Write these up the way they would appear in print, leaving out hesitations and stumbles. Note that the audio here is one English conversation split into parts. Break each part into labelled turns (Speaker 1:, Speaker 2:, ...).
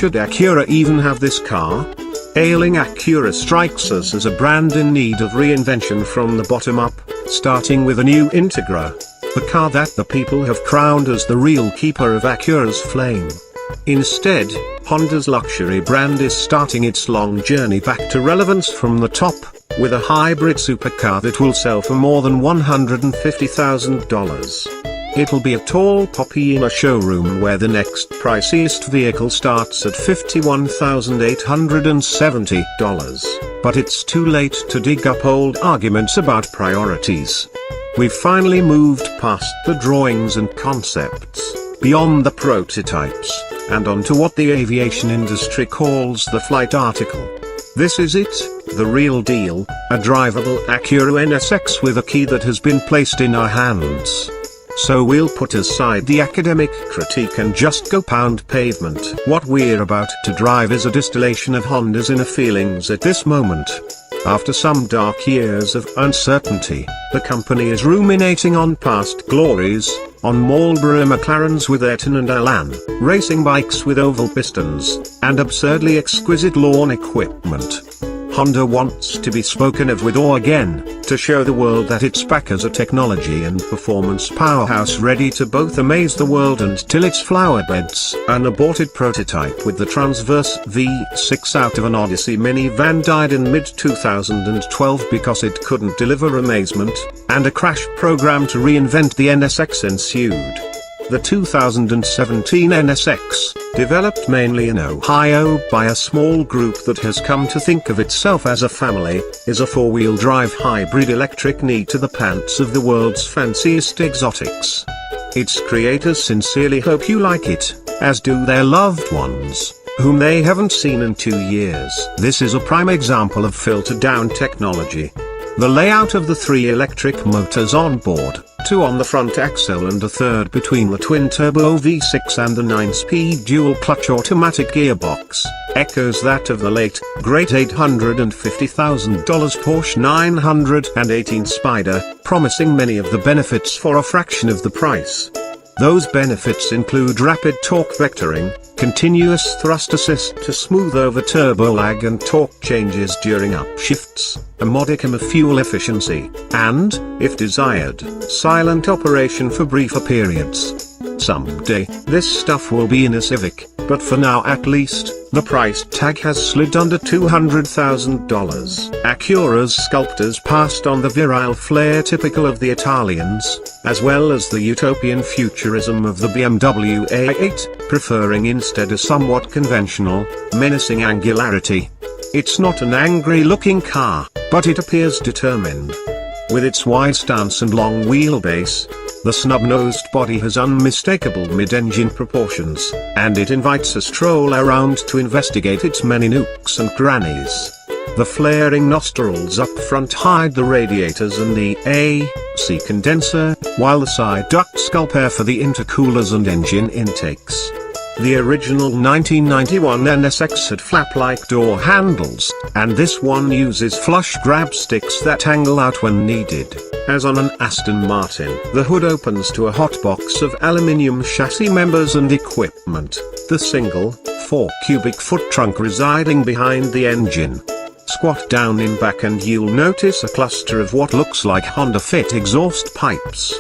Speaker 1: should Acura even have this car? Ailing Acura strikes us as a brand in need of reinvention from the bottom up, starting with a new Integra. The car that the people have crowned as the real keeper of Acura's flame. Instead, Honda's luxury brand is starting its long journey back to relevance from the top, with a hybrid supercar that will sell for more than $150,000. It'll be a tall poppy in a showroom where the next priciest vehicle starts at $51,870. But it's too late to dig up old arguments about priorities. We've finally moved past the drawings and concepts, beyond the prototypes, and onto what the aviation industry calls the flight article. This is it, the real deal, a drivable Acura NSX with a key that has been placed in our hands. So we'll put aside the academic critique and just go pound pavement. What we're about to drive is a distillation of Honda's inner feelings at this moment. After some dark years of uncertainty, the company is ruminating on past glories, on Marlboro McLarens with Ayrton and Alain, racing bikes with oval pistons, and absurdly exquisite lawn equipment. Honda wants to be spoken of with awe again, to show the world that it's back as a technology and performance powerhouse ready to both amaze the world and till its flowerbeds. An aborted prototype with the transverse V6 out of an Odyssey minivan died in mid-2012 because it couldn't deliver amazement, and a crash program to reinvent the NSX ensued. The 2017 NSX, developed mainly in Ohio by a small group that has come to think of itself as a family, is a four-wheel drive hybrid electric knee to the pants of the world's fanciest exotics. Its creators sincerely hope you like it, as do their loved ones, whom they haven't seen in 2 years. This is a prime example of filtered-down technology. The layout of the 3 electric motors on board, 2 on the front axle and a third between the twin-turbo V6 and the 9-speed dual-clutch automatic gearbox, echoes that of the late, great $850,000 Porsche 918 Spider, promising many of the benefits for a fraction of the price. Those benefits include rapid torque vectoring, continuous thrust assist to smooth over turbo lag and torque changes during upshifts, a modicum of fuel efficiency, and, if desired, silent operation for briefer periods. Someday, this stuff will be in a Civic, but for now at least, the price tag has slid under $200,000. Acura's sculptors passed on the virile flair typical of the Italians, as well as the utopian futurism of the BMW A8, preferring instead a somewhat conventional, menacing angularity. It's not an angry-looking car, but it appears determined. With its wide stance and long wheelbase, the snub-nosed body has unmistakable mid-engine proportions, and it invites a stroll around to investigate its many nooks and crannies. The flaring nostrils up front hide the radiators and the AC condenser, while the side ducts gulp air for the intercoolers and engine intakes. The original 1991 NSX had flap-like door handles, and this one uses flush grab sticks that angle out when needed. As on an Aston Martin, the hood opens to a hotbox of aluminium chassis members and equipment, the single, 4-cubic-foot trunk residing behind the engine. Squat down in back and you'll notice a cluster of what looks like Honda Fit exhaust pipes.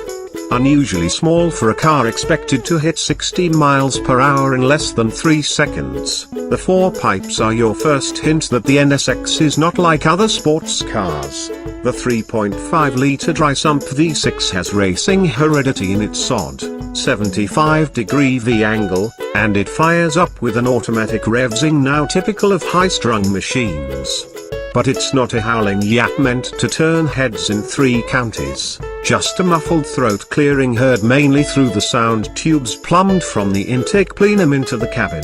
Speaker 1: Unusually small for a car expected to hit 16 miles per hour in less than 3 seconds, the 4 pipes are your first hint that the NSX is not like other sports cars. The 3.5-litre dry-sump V6 has racing heredity in its odd, 75-degree V-angle, and it fires up with an automatic revsing now typical of high-strung machines. But it's not a howling yap meant to turn heads in 3 counties, just a muffled throat clearing heard mainly through the sound tubes plumbed from the intake plenum into the cabin.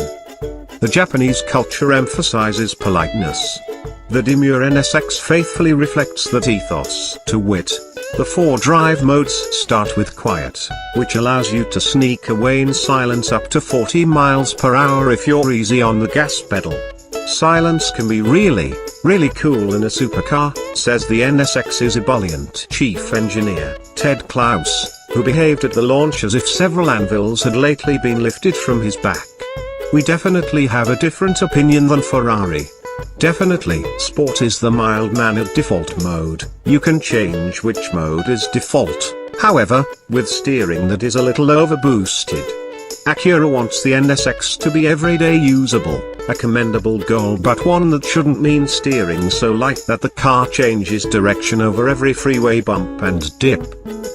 Speaker 1: The Japanese culture emphasizes politeness. The demure NSX faithfully reflects that ethos. To wit, the 4 drive modes start with quiet, which allows you to sneak away in silence up to 40 miles per hour if you're easy on the gas pedal. Silence can be really cool in a supercar, says the NSX's ebullient chief engineer, Ted Klaus, who behaved at the launch as if several anvils had lately been lifted from his back. We definitely have a different opinion than Ferrari. Definitely, Sport is the mild-mannered default mode. You can change which mode is default, however, with steering that is a little overboosted. Acura wants the NSX to be everyday usable, a commendable goal but one that shouldn't mean steering so light that the car changes direction over every freeway bump and dip.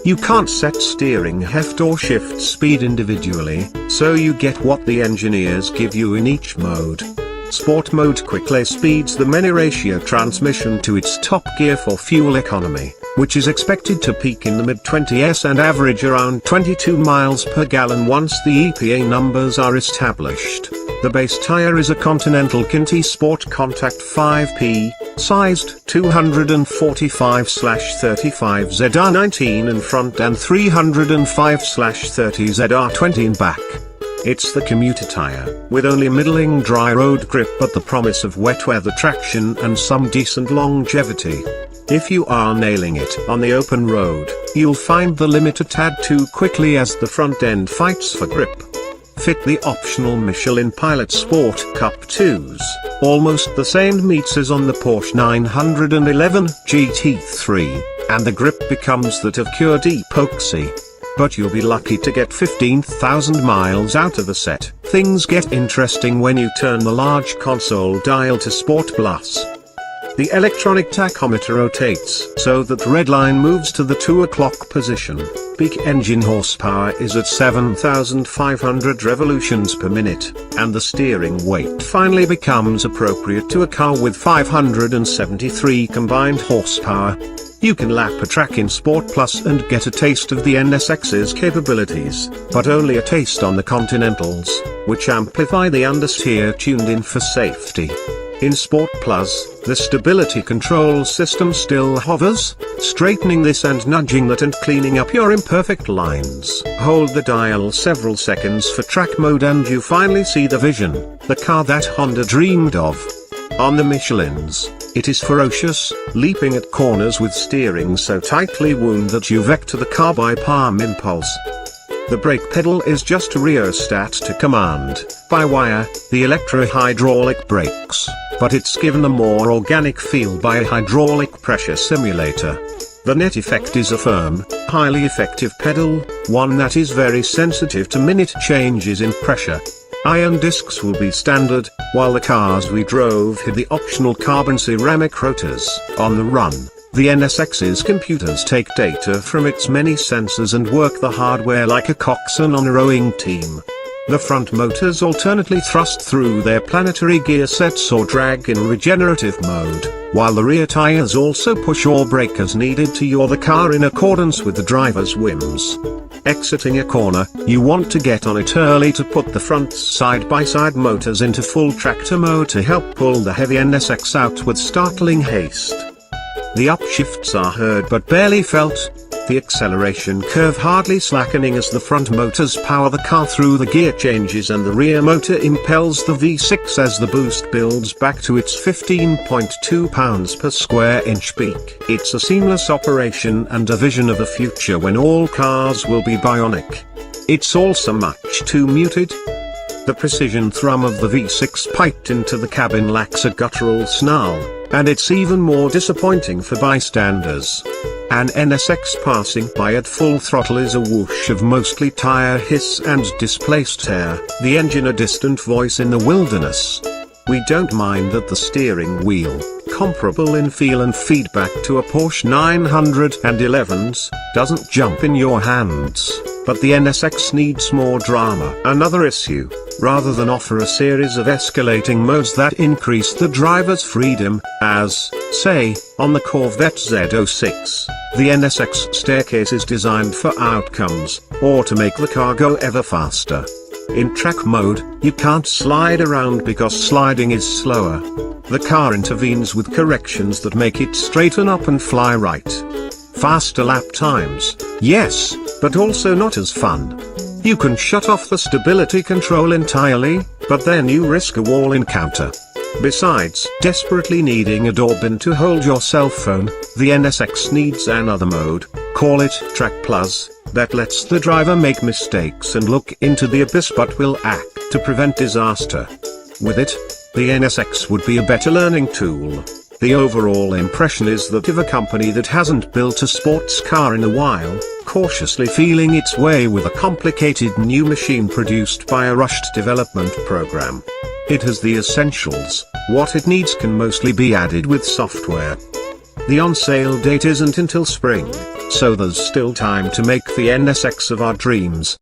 Speaker 1: You can't set steering heft or shift speed individually, so you get what the engineers give you in each mode. Sport mode quickly speeds the many ratio transmission to its top gear for fuel economy, which is expected to peak in the mid-20s and average around 22 miles per gallon once the EPA numbers are established. The base tire is a Continental Kinty Sport Contact 5P, sized 245/35 ZR19 in front and 305/30 ZR20 in back. It's the commuter tire, with only middling dry road grip but the promise of wet weather traction and some decent longevity. If you are nailing it on the open road, you'll find the limit a tad too quickly as the front end fights for grip. Fit the optional Michelin Pilot Sport Cup 2s, almost the same meats as on the Porsche 911 GT3, and the grip becomes that of cured epoxy. But you'll be lucky to get 15,000 miles out of the set. Things get interesting when you turn the large console dial to Sport Plus. The electronic tachometer rotates so that red line moves to the 2 o'clock position. Peak engine horsepower is at 7,500 revolutions per minute, and the steering weight finally becomes appropriate to a car with 573 combined horsepower. You can lap a track in Sport Plus and get a taste of the NSX's capabilities, but only a taste on the Continentals, which amplify the understeer tuned in for safety. In Sport Plus, the stability control system still hovers, straightening this and nudging that and cleaning up your imperfect lines. Hold the dial several seconds for track mode and you finally see the vision, the car that Honda dreamed of. On the Michelins, it is ferocious, leaping at corners with steering so tightly wound that you vector the car by palm impulse. The brake pedal is just a rheostat to command, by wire, the electro-hydraulic brakes, but it's given a more organic feel by a hydraulic pressure simulator. The net effect is a firm, highly effective pedal, one that is very sensitive to minute changes in pressure. Iron discs will be standard, while the cars we drove had the optional carbon ceramic rotors. On the run, the NSX's computers take data from its many sensors and work the hardware like a coxswain on a rowing team. The front motors alternately thrust through their planetary gear sets or drag in regenerative mode, while the rear tires also push or brake as needed to yaw the car in accordance with the driver's whims. Exiting a corner, you want to get on it early to put the front's side-by-side motors into full tractor mode to help pull the heavy NSX out with startling haste. The upshifts are heard but barely felt, the acceleration curve hardly slackening as the front motors power the car through the gear changes and the rear motor impels the V6 as the boost builds back to its 15.2 pounds per square inch peak. It's a seamless operation and a vision of a future when all cars will be bionic. It's also much too muted. The precision thrum of the V6 piped into the cabin lacks a guttural snarl, and it's even more disappointing for bystanders. An NSX passing by at full throttle is a whoosh of mostly tire hiss and displaced air, the engine a distant voice in the wilderness. We don't mind that the steering wheel, comparable in feel and feedback to a Porsche 911's, doesn't jump in your hands, but the NSX needs more drama. Another issue, rather than offer a series of escalating modes that increase the driver's freedom, as, say, on the Corvette Z06, the NSX staircase is designed for outcomes, or to make the car go ever faster. In track mode, you can't slide around because sliding is slower. The car intervenes with corrections that make it straighten up and fly right. Faster lap times, yes, but also not as fun. You can shut off the stability control entirely, but then you risk a wall encounter. Besides desperately needing a door bin to hold your cell phone, the NSX needs another mode, call it Track Plus, that lets the driver make mistakes and look into the abyss but will act to prevent disaster. With it, the NSX would be a better learning tool. The overall impression is that of a company that hasn't built a sports car in a while, cautiously feeling its way with a complicated new machine produced by a rushed development program. It has the essentials, what it needs can mostly be added with software. The on-sale date isn't until spring, so there's still time to make the NSX of our dreams.